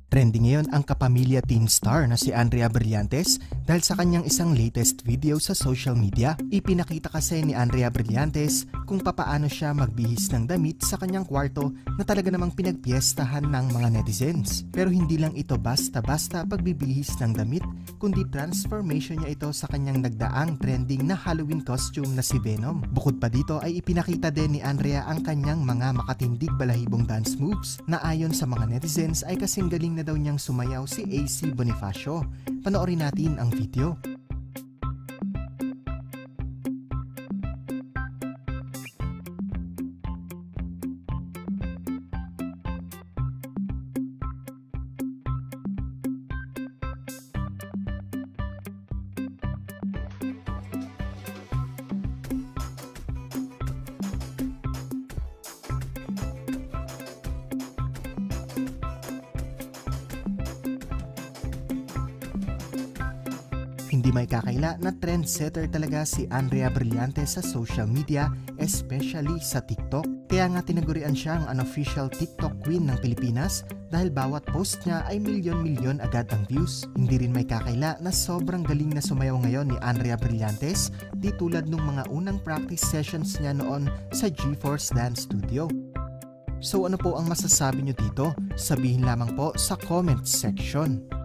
Trending ngayon ang kapamilya teen star na si Andrea Brillantes dahil sa kanyang isang latest video sa social media. Ipinakita kasi ni Andrea Brillantes kung papaano siya magbihis ng damit sa kanyang kwarto na talaga namang pinagpiestahan ng mga netizens. Pero hindi lang ito basta-basta pagbibihis ng damit, kundi transformation niya ito sa kanyang nagdaang trending na Halloween costume na si Venom. Bukod pa dito ay ipinakita din ni Andrea ang kanyang mga makatindig balahibong dance moves na ayon sa mga netizens ay kasing galing na daw niyang sumayaw si AC Bonifacio. Panoorin natin ang video. Hindi may kakaila na trendsetter talaga si Andrea Brillantes sa social media, especially sa TikTok. Kaya nga tinagurian siya ang unofficial TikTok queen ng Pilipinas dahil bawat post niya ay milyon-milyon agad ang views. Hindi rin may kakaila na sobrang galing na sumayaw ngayon ni Andrea Brillantes di tulad nung mga unang practice sessions niya noon sa GeForce Dance Studio. So ano po ang masasabi niyo dito? Sabihin lamang po sa comment section.